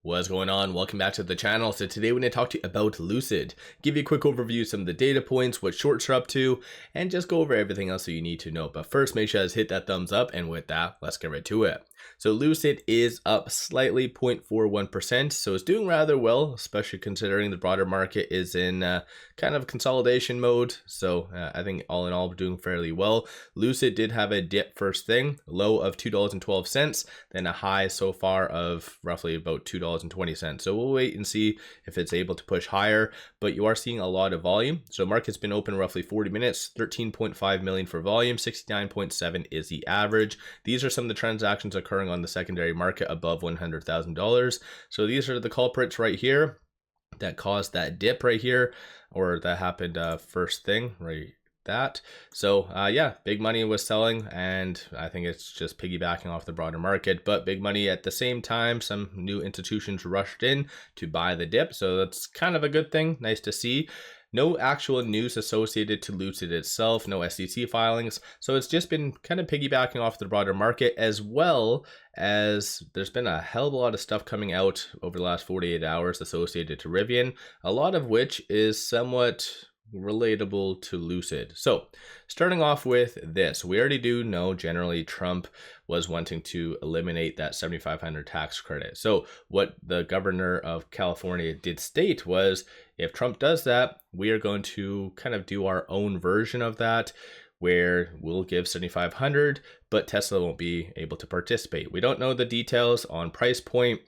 What's going on? Welcome back to the channel. So today we're going to talk to you about Lucid, give you a quick overview of some of the data points, what shorts are up to, and just go over everything else that you need to know. But first, make sure to hit that thumbs up, and with that, let's get right to it. So Lucid is up slightly 0.41%, so it's doing rather well, especially considering the broader market is in kind of consolidation mode. So I think all in all, we're doing fairly well. Lucid did have a dip first thing, low of $2.12, then a high so far of roughly about $2.20. So we'll wait and see if it's able to push higher, but you are seeing a lot of volume. So market's been open roughly 40 minutes, 13.5 million for volume, 69.7 is the average. These are some of the transactions occurring on the secondary market above $100,000. So these are the culprits right here that caused that dip right here, or that happened first thing right that. So yeah, big money was selling, and I think it's just piggybacking off the broader market. But big money at the same time, some new institutions rushed in to buy the dip, so that's kind of a good thing. Nice to see. No actual news associated to Lucid itself, no SEC filings. So it's just been kind of piggybacking off the broader market, as well as there's been a hell of a lot of stuff coming out over the last 48 hours associated to Rivian, a lot of which is somewhat relatable to Lucid. So starting off with this, we already do know generally Trump was wanting to eliminate that $7,500 tax credit. So what the governor of California did state was, if Trump does that, we are going to kind of do our own version of that, where we'll give $7,500, but Tesla won't be able to participate. We don't know the details on price point,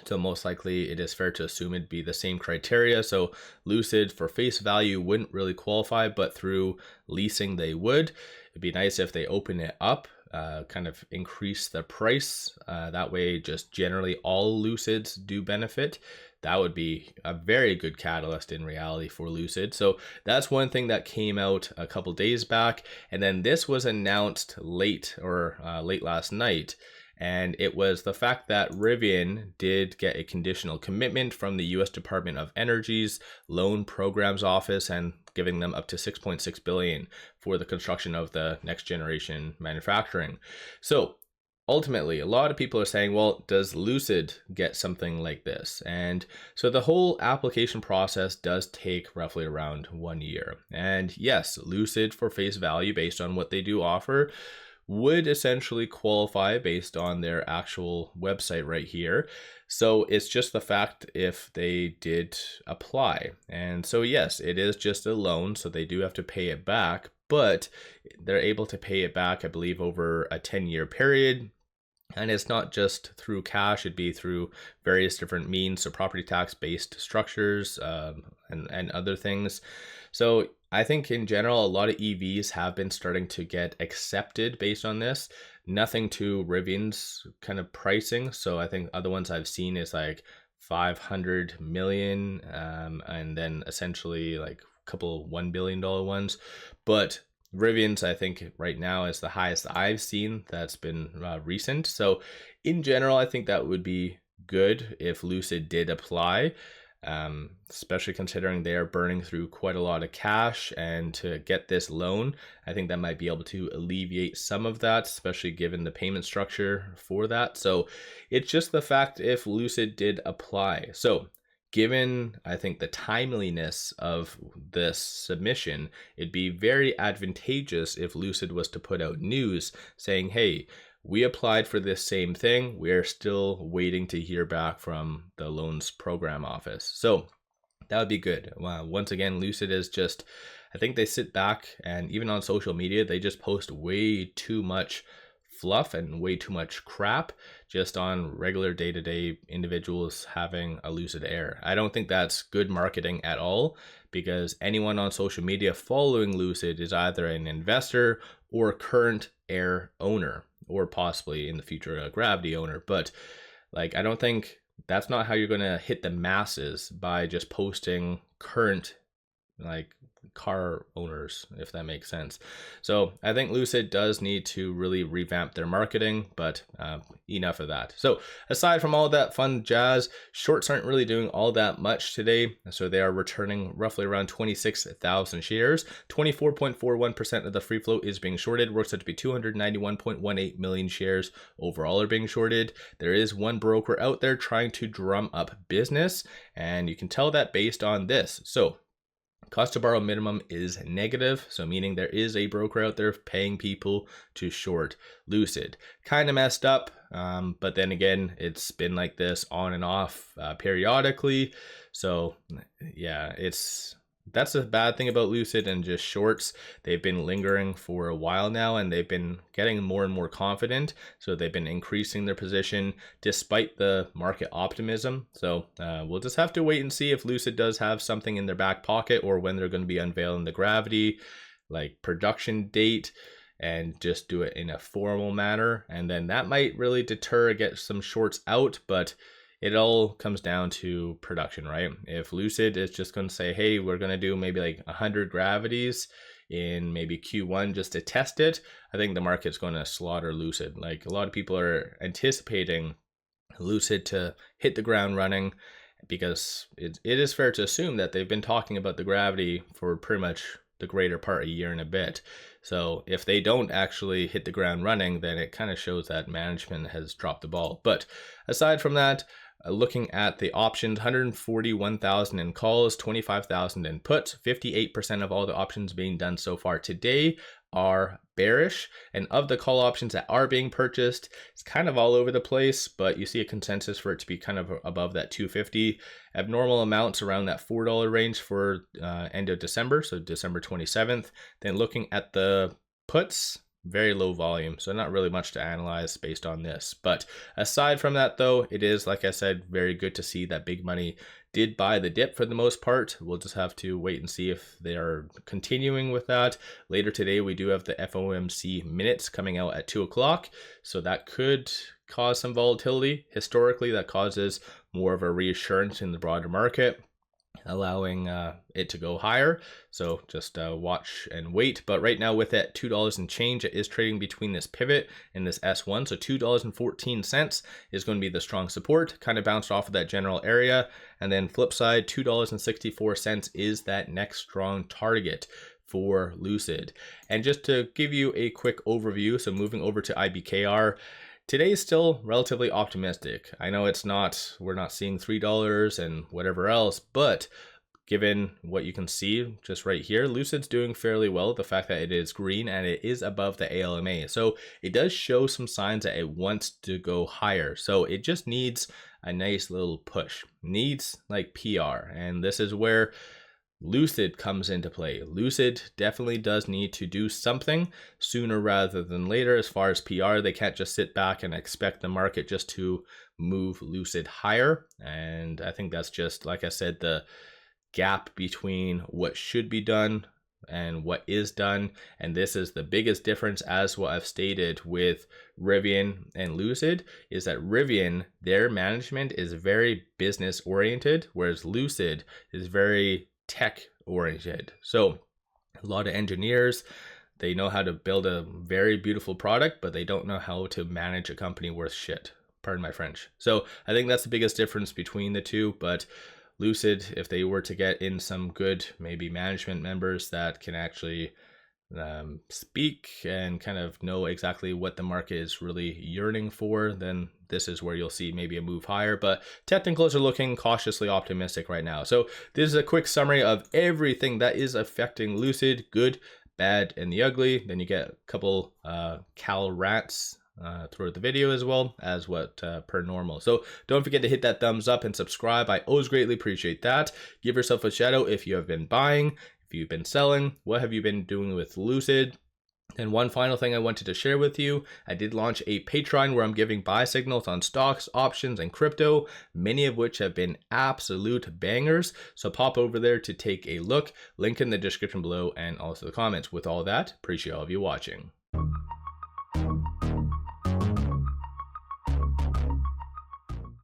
so most likely it is fair to assume it'd be the same criteria. So Lucid for face value wouldn't really qualify, but through leasing they would. It'd be nice if they open it up, kind of increase the price. That way just generally all Lucids do benefit. That would be a very good catalyst in reality for Lucid. So that's one thing that came out a couple days back. And then this was announced late last night. And it was the fact that Rivian did get a conditional commitment from the U.S. Department of Energy's Loan Programs Office, and giving them up to $6.6 billion for the construction of the next generation manufacturing. So ultimately, a lot of people are saying, well, does Lucid get something like this? And so the whole application process does take roughly around 1 year. And yes, Lucid for face value, based on what they do offer, would essentially qualify based on their actual website right here. So it's just the fact if they did apply. And so yes, it is just a loan, so they do have to pay it back, but they're able to pay it back, I believe, over a 10-year period. And it's not just through cash, it'd be through various different means, so property tax based structures and other things. So I think in general, a lot of EVs have been starting to get accepted based on this. Nothing to Rivian's kind of pricing. So I think other ones I've seen is like 500 million, and then essentially like a couple $1 billion ones. But Rivian's, I think right now, is the highest I've seen that's been recent. So in general, I think that would be good if Lucid did apply, especially considering they are burning through quite a lot of cash, and to get this loan, I think that might be able to alleviate some of that, especially given the payment structure for that. So it's just the fact if Lucid did apply. So given, I think, the timeliness of this submission, it'd be very advantageous if Lucid was to put out news saying, hey, we applied for this same thing. We're still waiting to hear back from the loans program office. So that would be good. Once again, Lucid is just, I think they sit back, and even on social media, they just post way too much fluff and way too much crap just on regular day-to-day individuals having a Lucid Air. I don't think that's good marketing at all, because anyone on social media following Lucid is either an investor or current Air owner, or possibly in the future a Gravity owner. But like, I don't think that's not how you're going to hit the masses, by just posting current like car owners, if that makes sense. So I think Lucid does need to really revamp their marketing, but enough of that. So aside from all that fun jazz, shorts aren't really doing all that much today. So they are returning roughly around 26,000 shares. 24.41% of the free float is being shorted. Works out to be 291.18 million shares overall are being shorted. There is one broker out there trying to drum up business, and you can tell that based on this. So cost to borrow minimum is negative, so meaning there is a broker out there paying people to short Lucid. Kind of messed up, but then again, it's been like this on and off periodically. So yeah, that's the bad thing about Lucid and just shorts. They've been lingering for a while now, and they've been getting more and more confident. So they've been increasing their position despite the market optimism. So we'll just have to wait and see if Lucid does have something in their back pocket, or when they're going to be unveiling the Gravity like production date, and just do it in a formal manner. And then that might really deter, get some shorts out, but it all comes down to production, right? If Lucid is just going to say, hey, we're going to do maybe like 100 Gravities in maybe Q1 just to test it, I think the market's going to slaughter Lucid. Like, a lot of people are anticipating Lucid to hit the ground running, because it is fair to assume that they've been talking about the Gravity for pretty much the greater part of a year and a bit. So if they don't actually hit the ground running, then it kind of shows that management has dropped the ball. But aside from that, looking at the options, 141,000 in calls, 25,000 in puts. 58% of all the options being done so far today are bearish, and of the call options that are being purchased, it's kind of all over the place, but you see a consensus for it to be kind of above that 250. Abnormal amounts around that $4 range for end of December, so December 27th. Then looking at the puts, very low volume, so not really much to analyze based on this. But aside from that though, it is, like I said, very good to see that big money did buy the dip for the most part. We'll just have to wait and see if they are continuing with that. Later today, we do have the FOMC minutes coming out at 2 o'clock, so that could cause some volatility. Historically, that causes more of a reassurance in the broader market, allowing it to go higher. So just watch and wait. But right now, with that $2 and change, it is trading between this pivot and this S1. So $2.14 is going to be the strong support, kind of bounced off of that general area. And then flip side, $2.64 is that next strong target for Lucid. And just to give you a quick overview, so moving over to IBKR, today is still relatively optimistic. I know we're not seeing $3 and whatever else, but given what you can see just right here, Lucid's doing fairly well. The fact that it is green and it is above the ALMA. So it does show some signs that it wants to go higher. So it just needs a nice little push, needs like PR. And this is where Lucid comes into play. Lucid definitely does need to do something sooner rather than later as far as PR. They can't just sit back and expect the market just to move Lucid higher. And I think that's just, like I said, the gap between what should be done and what is done. And this is the biggest difference, as what I've stated with Rivian and Lucid, is that Rivian, their management is very business oriented, whereas Lucid is very tech oriented. So a lot of engineers, they know how to build a very beautiful product, but they don't know how to manage a company worth shit. Pardon my French. So I think that's the biggest difference between the two. But Lucid, if they were to get in some good maybe management members that can actually speak and kind of know exactly what the market is really yearning for, then this is where you'll see maybe a move higher. But technicals are looking cautiously optimistic right now. So this is a quick summary of everything that is affecting Lucid, good, bad, and the ugly. Then you get a couple Cal rants throughout the video as well as what per normal. So don't forget to hit that thumbs up and subscribe. I always greatly appreciate that. Give yourself a shout out if you have been buying. If you've been selling, what have you been doing with Lucid? And one final thing I wanted to share with you, I did launch a Patreon where I'm giving buy signals on stocks, options, and crypto, many of which have been absolute bangers. So pop over there to take a look. Link in the description below and also the comments. With all that, appreciate all of you watching.